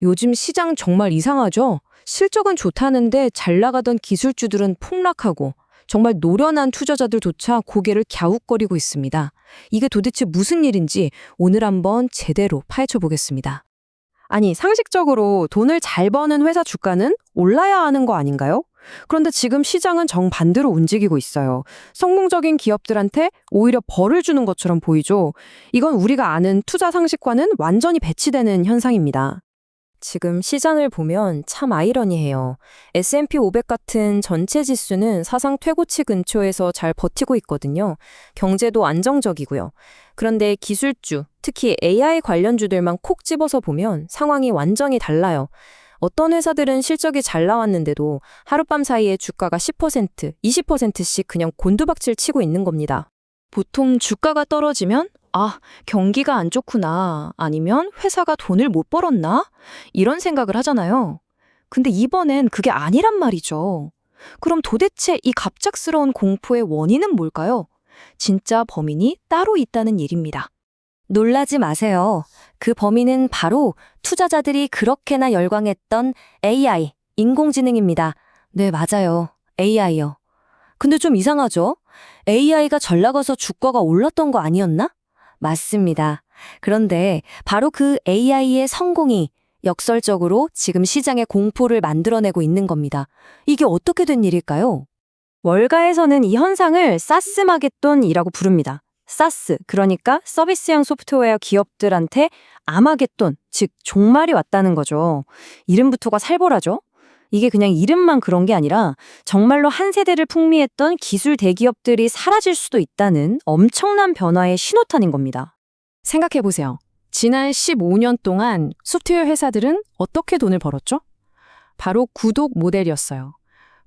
요즘 시장 정말 이상하죠? 실적은 좋다는데 잘 나가던 기술주들은 폭락하고 정말 노련한 투자자들조차 고개를 갸웃거리고 있습니다. 이게 도대체 무슨 일인지 오늘 한번 제대로 파헤쳐 보겠습니다. 아니, 상식적으로 돈을 잘 버는 회사 주가는 올라야 하는 거 아닌가요? 그런데 지금 시장은 정반대로 움직이고 있어요. 성공적인 기업들한테 오히려 벌을 주는 것처럼 보이죠. 이건 우리가 아는 투자 상식과는 완전히 배치되는 현상입니다. 지금 시장을 보면 참 아이러니해요. S&P 500 같은 전체 지수는 사상 최고치 근처에서 잘 버티고 있거든요. 경제도 안정적이고요. 그런데 기술주, 특히 AI 관련주들만 콕 집어서 보면 상황이 완전히 달라요. 어떤 회사들은 실적이 잘 나왔는데도 하룻밤 사이에 주가가 10%, 20%씩 그냥 곤두박질 치고 있는 겁니다. 보통 주가가 떨어지면 경기가 안 좋구나. 아니면 회사가 돈을 못 벌었나? 이런 생각을 하잖아요. 근데 이번엔 그게 아니란 말이죠. 그럼 도대체 이 갑작스러운 공포의 원인은 뭘까요? 진짜 범인이 따로 있다는 일입니다. 놀라지 마세요. 그 범인은 바로 투자자들이 그렇게나 열광했던 AI, 인공지능입니다. 네, 맞아요. AI요. 근데 좀 이상하죠? AI가 잘 나가서 주가가 올랐던 거 아니었나? 맞습니다. 그런데 바로 그 AI의 성공이 역설적으로 지금 시장의 공포를 만들어내고 있는 겁니다. 이게 어떻게 된 일일까요? 월가에서는 이 현상을 사스마겟돈이라고 부릅니다. 사스, 그러니까 서비스형 소프트웨어 기업들한테 아마겟돈, 즉 종말이 왔다는 거죠. 이름부터가 살벌하죠? 이게 그냥 이름만 그런 게 아니라 정말로 한 세대를 풍미했던 기술 대기업들이 사라질 수도 있다는 엄청난 변화의 신호탄인 겁니다. 생각해보세요. 지난 15년 동안 소프트웨어 회사들은 어떻게 돈을 벌었죠? 바로 구독 모델이었어요.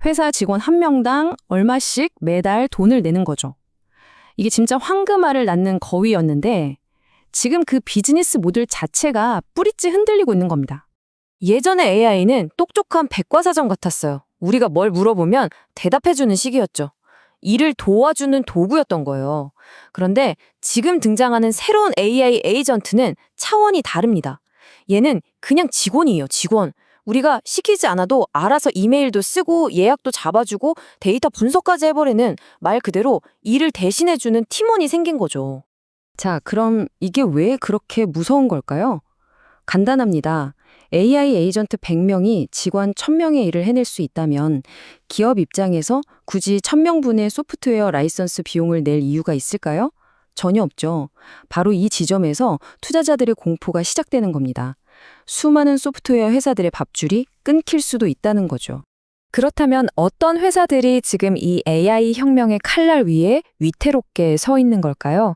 회사 직원 한 명당 얼마씩 매달 돈을 내는 거죠. 이게 진짜 황금알을 낳는 거위였는데 지금 그 비즈니스 모델 자체가 뿌리째 흔들리고 있는 겁니다. 예전에 AI는 똑똑한 백과사전 같았어요. 우리가 뭘 물어보면 대답해주는 식이었죠. 일을 도와주는 도구였던 거예요. 그런데 지금 등장하는 새로운 AI 에이전트는 차원이 다릅니다. 얘는 그냥 직원이에요, 직원. 우리가 시키지 않아도 알아서 이메일도 쓰고 예약도 잡아주고 데이터 분석까지 해버리는 말 그대로 일을 대신해주는 팀원이 생긴 거죠. 자, 그럼 이게 왜 그렇게 무서운 걸까요? 간단합니다. AI 에이전트 100명이 직원 1000명의 일을 해낼 수 있다면 기업 입장에서 굳이 1000명분의 소프트웨어 라이선스 비용을 낼 이유가 있을까요? 전혀 없죠. 바로 이 지점에서 투자자들의 공포가 시작되는 겁니다. 수많은 소프트웨어 회사들의 밥줄이 끊길 수도 있다는 거죠. 그렇다면 어떤 회사들이 지금 이 AI 혁명의 칼날 위에 위태롭게 서 있는 걸까요?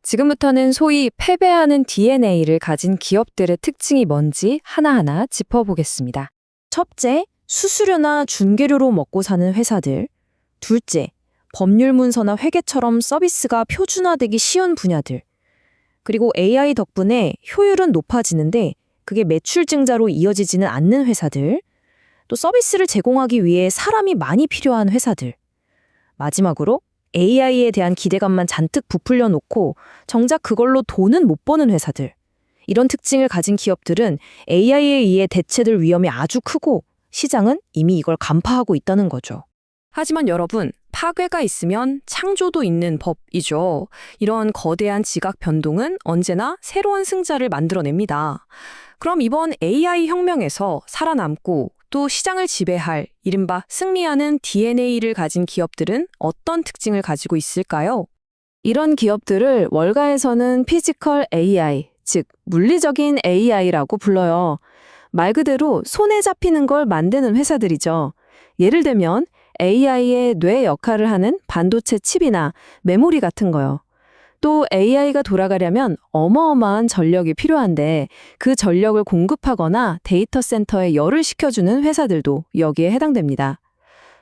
지금부터는 소위 패배하는 DNA를 가진 기업들의 특징이 뭔지 하나하나 짚어보겠습니다. 첫째, 수수료나 중개료로 먹고 사는 회사들. 둘째, 법률 문서나 회계처럼 서비스가 표준화되기 쉬운 분야들. 그리고 AI 덕분에 효율은 높아지는데 그게 매출 증자로 이어지지는 않는 회사들. 또 서비스를 제공하기 위해 사람이 많이 필요한 회사들. 마지막으로 AI에 대한 기대감만 잔뜩 부풀려 놓고 정작 그걸로 돈은 못 버는 회사들. 이런 특징을 가진 기업들은 AI에 의해 대체될 위험이 아주 크고 시장은 이미 이걸 간파하고 있다는 거죠. 하지만 여러분, 파괴가 있으면 창조도 있는 법이죠. 이런 거대한 지각 변동은 언제나 새로운 승자를 만들어냅니다. 그럼 이번 AI 혁명에서 살아남고 또 시장을 지배할 이른바 승리하는 DNA를 가진 기업들은 어떤 특징을 가지고 있을까요? 이런 기업들을 월가에서는 피지컬 AI, 즉 물리적인 AI라고 불러요. 말 그대로 손에 잡히는 걸 만드는 회사들이죠. 예를 들면 AI의 뇌 역할을 하는 반도체 칩이나 메모리 같은 거요. 또 AI가 돌아가려면 어마어마한 전력이 필요한데 그 전력을 공급하거나 데이터 센터에 열을 식혀주는 회사들도 여기에 해당됩니다.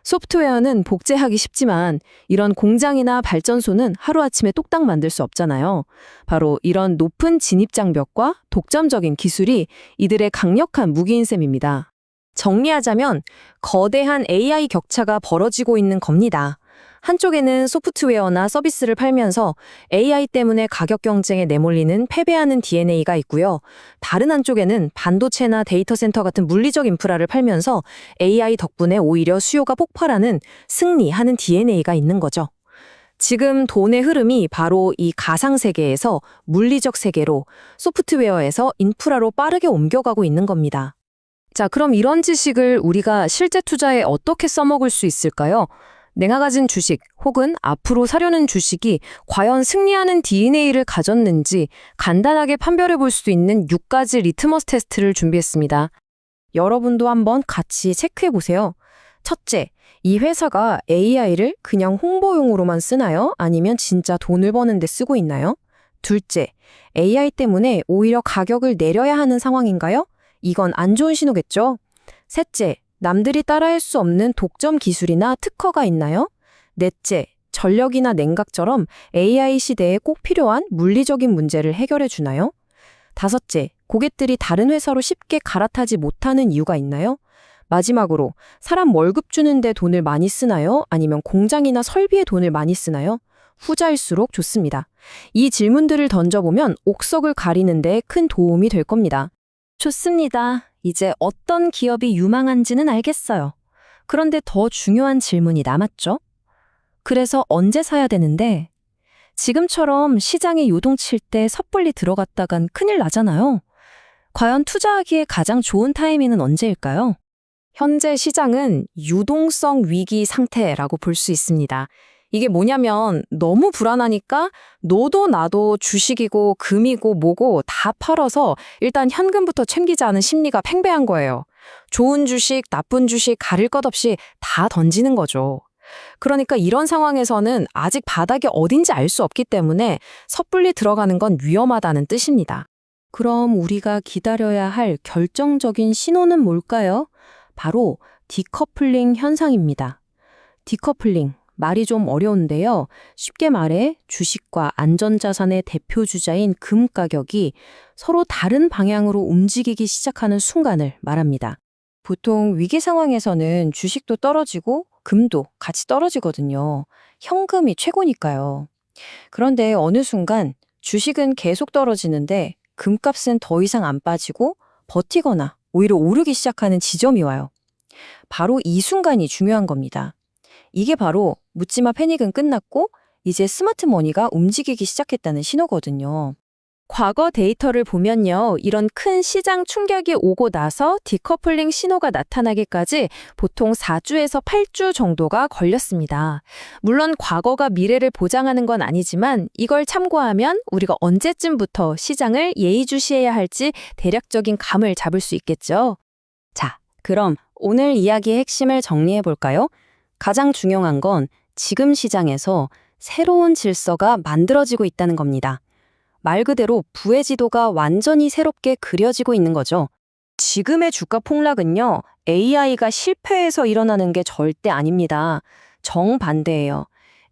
소프트웨어는 복제하기 쉽지만 이런 공장이나 발전소는 하루아침에 뚝딱 만들 수 없잖아요. 바로 이런 높은 진입장벽과 독점적인 기술이 이들의 강력한 무기인 셈입니다. 정리하자면 거대한 AI 격차가 벌어지고 있는 겁니다. 한쪽에는 소프트웨어나 서비스를 팔면서 AI 때문에 가격 경쟁에 내몰리는 패배하는 DNA가 있고요. 다른 한쪽에는 반도체나 데이터 센터 같은 물리적 인프라를 팔면서 AI 덕분에 오히려 수요가 폭발하는 승리하는 DNA가 있는 거죠. 지금 돈의 흐름이 바로 이 가상 세계에서 물리적 세계로, 소프트웨어에서 인프라로 빠르게 옮겨가고 있는 겁니다. 자, 그럼 이런 지식을 우리가 실제 투자에 어떻게 써먹을 수 있을까요? 내가 가진 주식 혹은 앞으로 사려는 주식이 과연 승리하는 DNA를 가졌는지 간단하게 판별해 볼 수 있는 6가지 리트머스 테스트를 준비했습니다. 여러분도 한번 같이 체크해 보세요. 첫째, 이 회사가 AI를 그냥 홍보용으로만 쓰나요? 아니면 진짜 돈을 버는 데 쓰고 있나요? 둘째, AI 때문에 오히려 가격을 내려야 하는 상황인가요? 이건 안 좋은 신호겠죠? 셋째, 남들이 따라할 수 없는 독점 기술이나 특허가 있나요? 넷째, 전력이나 냉각처럼 AI 시대에 꼭 필요한 물리적인 문제를 해결해 주나요? 다섯째, 고객들이 다른 회사로 쉽게 갈아타지 못하는 이유가 있나요? 마지막으로, 사람 월급 주는데 돈을 많이 쓰나요? 아니면 공장이나 설비에 돈을 많이 쓰나요? 후자일수록 좋습니다. 이 질문들을 던져보면 옥석을 가리는 데 큰 도움이 될 겁니다. 좋습니다. 이제 어떤 기업이 유망한지는 알겠어요. 그런데 더 중요한 질문이 남았죠? 그래서 언제 사야 되는데? 지금처럼 시장에 요동칠 때 섣불리 들어갔다간 큰일 나잖아요. 과연 투자하기에 가장 좋은 타이밍은 언제일까요? 현재 시장은 유동성 위기 상태라고 볼 수 있습니다. 이게 뭐냐면 너무 불안하니까 너도 나도 주식이고 금이고 뭐고 다 팔아서 일단 현금부터 챙기자는 심리가 팽배한 거예요. 좋은 주식, 나쁜 주식 가릴 것 없이 다 던지는 거죠. 그러니까 이런 상황에서는 아직 바닥이 어딘지 알 수 없기 때문에 섣불리 들어가는 건 위험하다는 뜻입니다. 그럼 우리가 기다려야 할 결정적인 신호는 뭘까요? 바로 디커플링 현상입니다. 디커플링, 말이 좀 어려운데요. 쉽게 말해 주식과 안전자산의 대표 주자인 금 가격이 서로 다른 방향으로 움직이기 시작하는 순간을 말합니다. 보통 위기 상황에서는 주식도 떨어지고 금도 같이 떨어지거든요. 현금이 최고니까요. 그런데 어느 순간 주식은 계속 떨어지는데 금값은 더 이상 안 빠지고 버티거나 오히려 오르기 시작하는 지점이 와요. 바로 이 순간이 중요한 겁니다. 이게 바로 묻지마 패닉은 끝났고 이제 스마트 머니가 움직이기 시작했다는 신호거든요. 과거 데이터를 보면요. 이런 큰 시장 충격이 오고 나서 디커플링 신호가 나타나기까지 보통 4주에서 8주 정도가 걸렸습니다. 물론 과거가 미래를 보장하는 건 아니지만 이걸 참고하면 우리가 언제쯤부터 시장을 예의주시해야 할지 대략적인 감을 잡을 수 있겠죠. 자, 그럼 오늘 이야기의 핵심을 정리해 볼까요? 가장 중요한 건 지금 시장에서 새로운 질서가 만들어지고 있다는 겁니다. 말 그대로 부의 지도가 완전히 새롭게 그려지고 있는 거죠. 지금의 주가 폭락은요, AI가 실패해서 일어나는 게 절대 아닙니다. 정반대예요.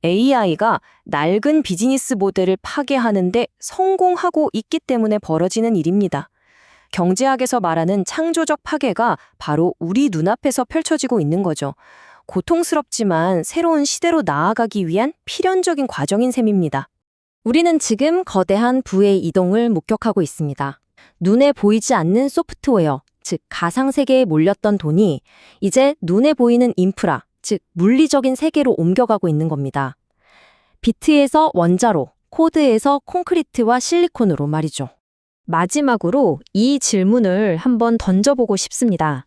AI가 낡은 비즈니스 모델을 파괴하는데 성공하고 있기 때문에 벌어지는 일입니다. 경제학에서 말하는 창조적 파괴가 바로 우리 눈앞에서 펼쳐지고 있는 거죠. 고통스럽지만 새로운 시대로 나아가기 위한 필연적인 과정인 셈입니다. 우리는 지금 거대한 부의 이동을 목격하고 있습니다. 눈에 보이지 않는 소프트웨어, 즉 가상세계에 몰렸던 돈이 이제 눈에 보이는 인프라, 즉 물리적인 세계로 옮겨가고 있는 겁니다. 비트에서 원자로, 코드에서 콘크리트와 실리콘으로 말이죠. 마지막으로 이 질문을 한번 던져보고 싶습니다.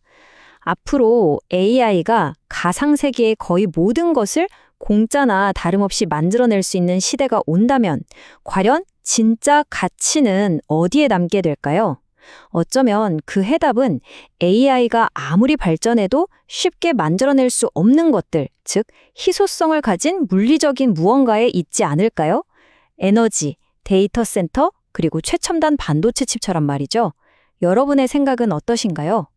앞으로 AI가 가상세계의 거의 모든 것을 공짜나 다름없이 만들어낼 수 있는 시대가 온다면 과연 진짜 가치는 어디에 남게 될까요? 어쩌면 그 해답은 AI가 아무리 발전해도 쉽게 만들어낼 수 없는 것들, 즉 희소성을 가진 물리적인 무언가에 있지 않을까요? 에너지, 데이터 센터, 그리고 최첨단 반도체 칩처럼 말이죠. 여러분의 생각은 어떠신가요?